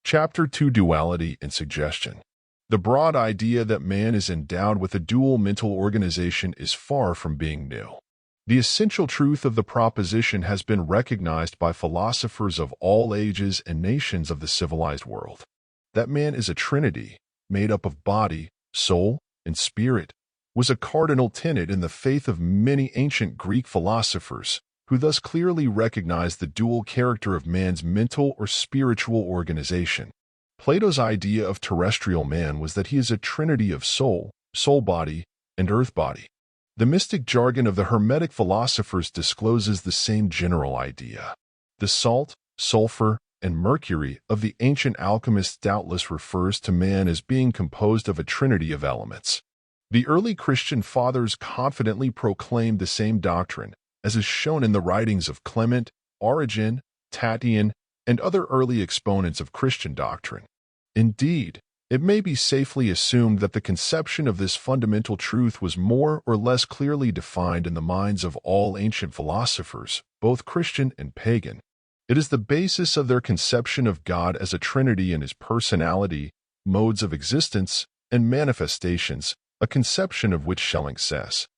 Chapter 2: Duality and Suggestion. The broad idea that man is endowed with a dual mental organization is far from being new. The essential truth of the proposition has been recognized by philosophers of all ages and nations of the civilized world. That man is a trinity, made up of body, soul, and spirit, was a cardinal tenet in the faith of many ancient Greek philosophers, who thus clearly recognized the dual character of man's mental or spiritual organization. Plato's idea of terrestrial man was that he is a trinity of soul, soul-body, and earth-body. The mystic jargon of the Hermetic philosophers discloses the same general idea. The salt, sulfur, and mercury of the ancient alchemists doubtless refers to man as being composed of a trinity of elements. The early Christian fathers confidently proclaimed the same doctrine, as is shown in the writings of Clement, Origen, Tatian, and other early exponents of Christian doctrine. Indeed, it may be safely assumed that the conception of this fundamental truth was more or less clearly defined in the minds of all ancient philosophers, both Christian and pagan. It is the basis of their conception of God as a trinity in his personality, modes of existence, and manifestations, a conception of which Schelling says,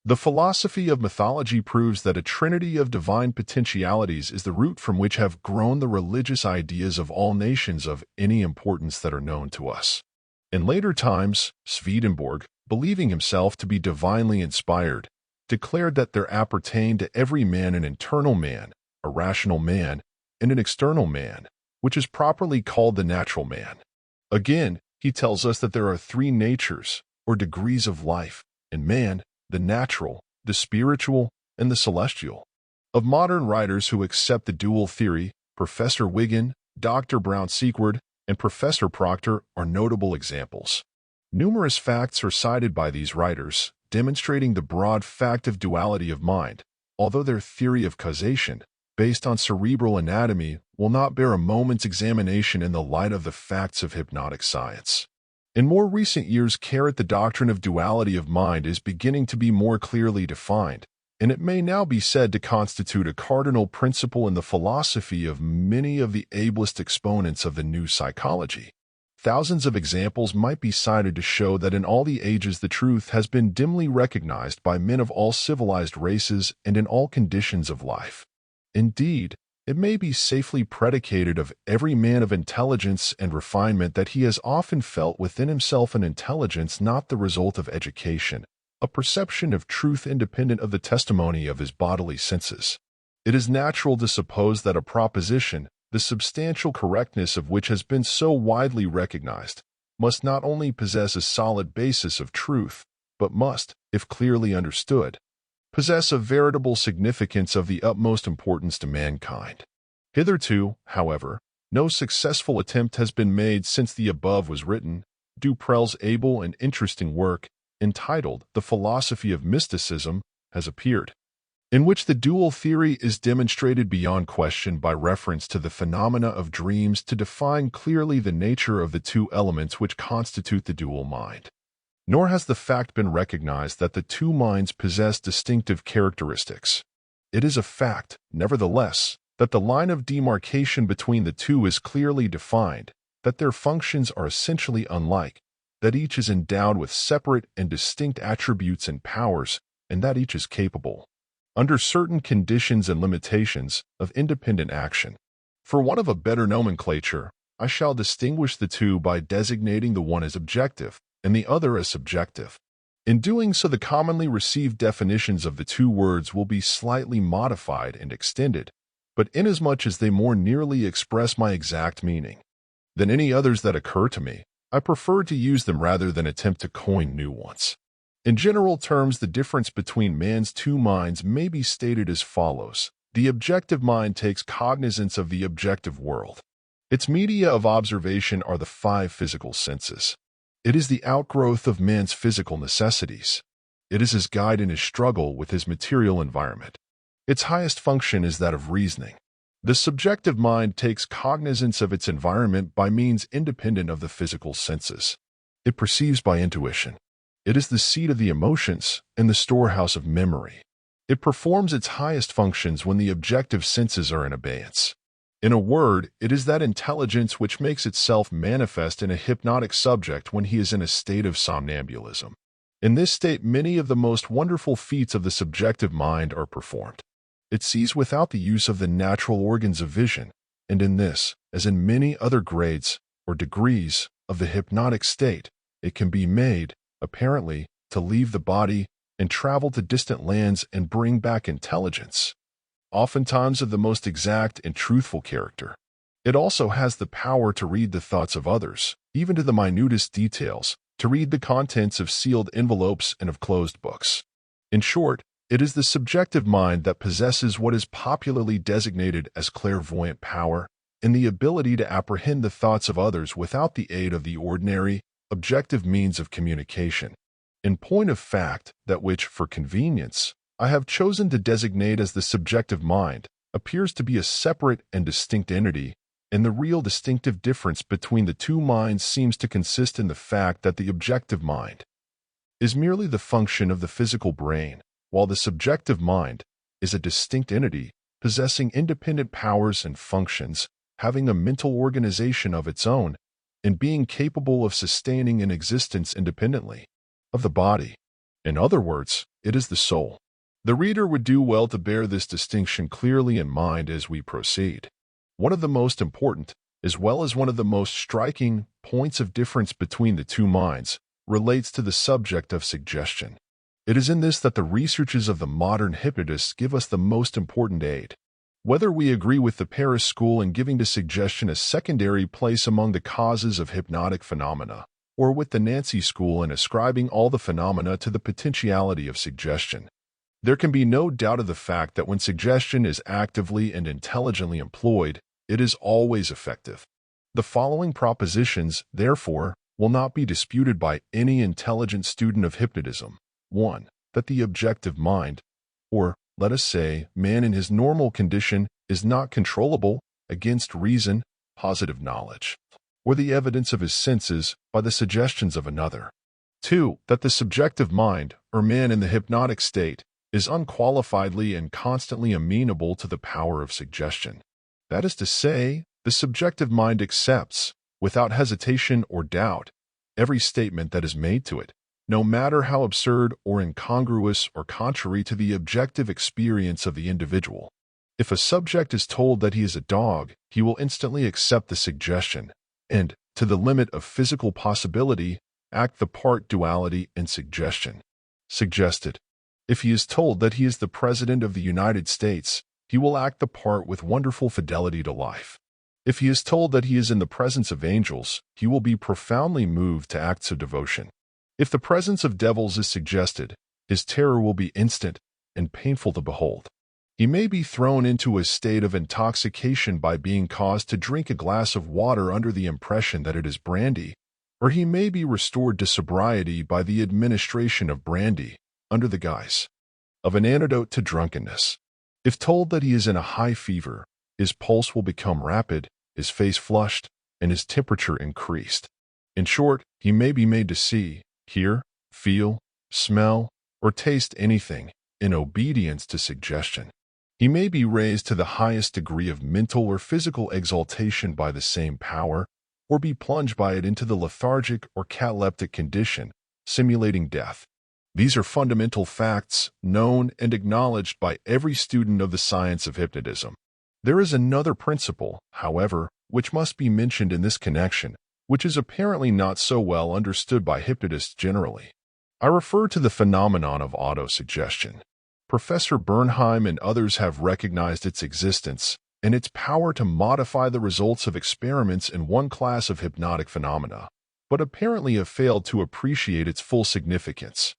"The philosophy of mythology proves that a trinity of divine potentialities is the root from which have grown the religious ideas of all nations of any importance that are known to us." In later times, Swedenborg, believing himself to be divinely inspired, declared that there appertained to every man an internal man, a rational man, and an external man, which is properly called the natural man. Again, he tells us that there are three natures, or degrees of life, in man: the natural, the spiritual, and the celestial. Of modern writers who accept the dual theory, Professor Wigan, Dr. Brown-Sequard, and Professor Proctor are notable examples. Numerous facts are cited by these writers, demonstrating the broad fact of duality of mind, although their theory of causation, based on cerebral anatomy, will not bear a moment's examination in the light of the facts of hypnotic science. In more recent years, the doctrine of duality of mind is beginning to be more clearly defined, and it may now be said to constitute a cardinal principle in the philosophy of many of the ablest exponents of the new psychology. Thousands of examples might be cited to show that in all the ages the truth has been dimly recognized by men of all civilized races and in all conditions of life. Indeed, it may be safely predicated of every man of intelligence and refinement that he has often felt within himself an intelligence not the result of education, a perception of truth independent of the testimony of his bodily senses. It is natural to suppose that a proposition, the substantial correctness of which has been so widely recognized, must not only possess a solid basis of truth, but must, if clearly understood, possess a veritable significance of the utmost importance to mankind. Hitherto, however, no successful attempt has been made since the above was written. Duprel's able and interesting work, entitled The Philosophy of Mysticism, has appeared, in which the dual theory is demonstrated beyond question by reference to the phenomena of dreams to define clearly the nature of the two elements which constitute the dual mind. Nor has the fact been recognized that the two minds possess distinctive characteristics. It is a fact, nevertheless, that the line of demarcation between the two is clearly defined, that their functions are essentially unlike, that each is endowed with separate and distinct attributes and powers, and that each is capable, under certain conditions and limitations, of independent action. For want of a better nomenclature, I shall distinguish the two by designating the one as objective, and the other as subjective. In doing so, the commonly received definitions of the two words will be slightly modified and extended, but inasmuch as they more nearly express my exact meaning than any others that occur to me, I prefer to use them rather than attempt to coin new ones. In general terms, the difference between man's two minds may be stated as follows. The objective mind takes cognizance of the objective world. Its media of observation are the five physical senses. It is the outgrowth of man's physical necessities. It is his guide in his struggle with his material environment. Its highest function is that of reasoning. The subjective mind takes cognizance of its environment by means independent of the physical senses. It perceives by intuition. It is the seat of the emotions and the storehouse of memory. It performs its highest functions when the objective senses are in abeyance. In a word, it is that intelligence which makes itself manifest in a hypnotic subject when he is in a state of somnambulism. In this state, many of the most wonderful feats of the subjective mind are performed. It sees without the use of the natural organs of vision, and in this, as in many other grades or degrees of the hypnotic state, it can be made, apparently, to leave the body and travel to distant lands and bring back intelligence, oftentimes of the most exact and truthful character. It also has the power to read the thoughts of others, even to the minutest details, to read the contents of sealed envelopes and of closed books. In short, it is the subjective mind that possesses what is popularly designated as clairvoyant power and the ability to apprehend the thoughts of others without the aid of the ordinary, objective means of communication. In point of fact, that which, for convenience, I have chosen to designate as the subjective mind appears to be a separate and distinct entity, and the real distinctive difference between the two minds seems to consist in the fact that the objective mind is merely the function of the physical brain, while the subjective mind is a distinct entity possessing independent powers and functions, having a mental organization of its own, and being capable of sustaining an existence independently of the body. In other words, it is the soul. The reader would do well to bear this distinction clearly in mind as we proceed. One of the most important, as well as one of the most striking, points of difference between the two minds relates to the subject of suggestion. It is in this that the researches of the modern hypnotists give us the most important aid. Whether we agree with the Paris school in giving to suggestion a secondary place among the causes of hypnotic phenomena, or with the Nancy school in ascribing all the phenomena to the potentiality of suggestion, there can be no doubt of the fact that when suggestion is actively and intelligently employed, it is always effective. The following propositions, therefore, will not be disputed by any intelligent student of hypnotism. 1. That the objective mind, or, let us say, man in his normal condition, is not controllable against reason, positive knowledge, or the evidence of his senses by the suggestions of another. 2. That the subjective mind, or man in the hypnotic state, is unqualifiedly and constantly amenable to the power of suggestion. That is to say, the subjective mind accepts, without hesitation or doubt, every statement that is made to it, no matter how absurd or incongruous or contrary to the objective experience of the individual. If a subject is told that he is a dog, he will instantly accept the suggestion and, to the limit of physical possibility, act the part duality in suggestion. Suggested. If he is told that he is the President of the United States, he will act the part with wonderful fidelity to life. If he is told that he is in the presence of angels, he will be profoundly moved to acts of devotion. If the presence of devils is suggested, his terror will be instant and painful to behold. He may be thrown into a state of intoxication by being caused to drink a glass of water under the impression that it is brandy, or he may be restored to sobriety by the administration of brandy under the guise of an antidote to drunkenness. If told that he is in a high fever, his pulse will become rapid, his face flushed, and his temperature increased. In short, he may be made to see, hear, feel, smell, or taste anything in obedience to suggestion. He may be raised to the highest degree of mental or physical exaltation by the same power, or be plunged by it into the lethargic or cataleptic condition, simulating death. These are fundamental facts known and acknowledged by every student of the science of hypnotism. There is another principle, however, which must be mentioned in this connection, which is apparently not so well understood by hypnotists generally. I refer to the phenomenon of autosuggestion. Professor Bernheim and others have recognized its existence and its power to modify the results of experiments in one class of hypnotic phenomena, but apparently have failed to appreciate its full significance.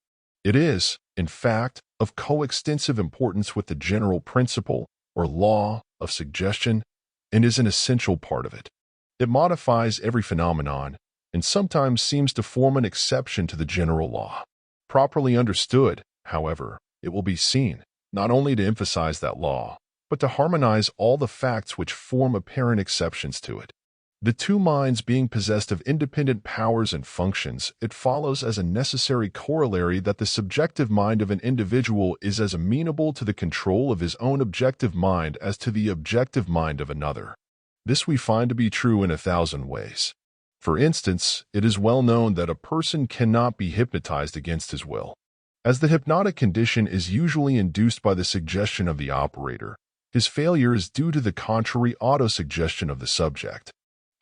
It is, in fact, of coextensive importance with the general principle, or law, of suggestion, and is an essential part of it. It modifies every phenomenon, and sometimes seems to form an exception to the general law. Properly understood, however, it will be seen, not only to emphasize that law, but to harmonize all the facts which form apparent exceptions to it. The two minds being possessed of independent powers and functions, it follows as a necessary corollary that the subjective mind of an individual is as amenable to the control of his own objective mind as to the objective mind of another. This we find to be true in 1,000 ways. For instance, it is well known that a person cannot be hypnotized against his will. As the hypnotic condition is usually induced by the suggestion of the operator, his failure is due to the contrary autosuggestion of the subject.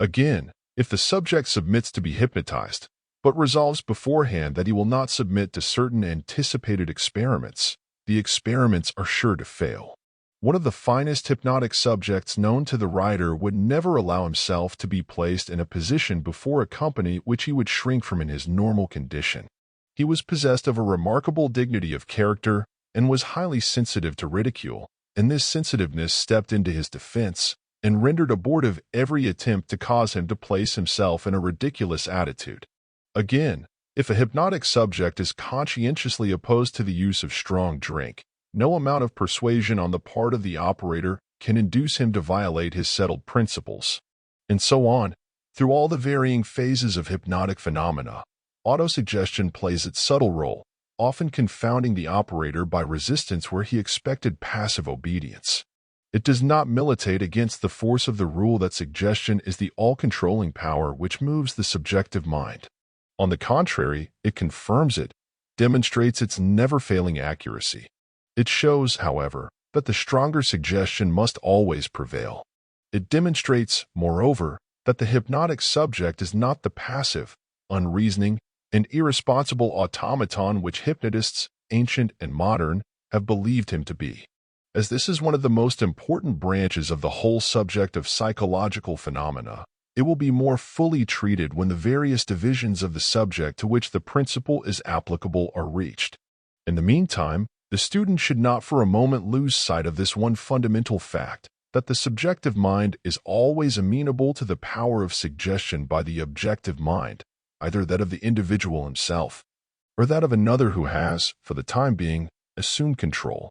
Again, if the subject submits to be hypnotized, but resolves beforehand that he will not submit to certain anticipated experiments, the experiments are sure to fail. One of the finest hypnotic subjects known to the writer would never allow himself to be placed in a position before a company which he would shrink from in his normal condition. He was possessed of a remarkable dignity of character and was highly sensitive to ridicule, and this sensitiveness stepped into his defense and rendered abortive every attempt to cause him to place himself in a ridiculous attitude. Again, if a hypnotic subject is conscientiously opposed to the use of strong drink, no amount of persuasion on the part of the operator can induce him to violate his settled principles. And so on, through all the varying phases of hypnotic phenomena, autosuggestion plays its subtle role, often confounding the operator by resistance where he expected passive obedience. It does not militate against the force of the rule that suggestion is the all-controlling power which moves the subjective mind. On the contrary, it confirms it, demonstrates its never-failing accuracy. It shows, however, that the stronger suggestion must always prevail. It demonstrates, moreover, that the hypnotic subject is not the passive, unreasoning, and irresponsible automaton which hypnotists, ancient and modern, have believed him to be. As this is one of the most important branches of the whole subject of psychological phenomena, it will be more fully treated when the various divisions of the subject to which the principle is applicable are reached. In the meantime, the student should not for a moment lose sight of this one fundamental fact, that the subjective mind is always amenable to the power of suggestion by the objective mind, either that of the individual himself, or that of another who has, for the time being, assumed control.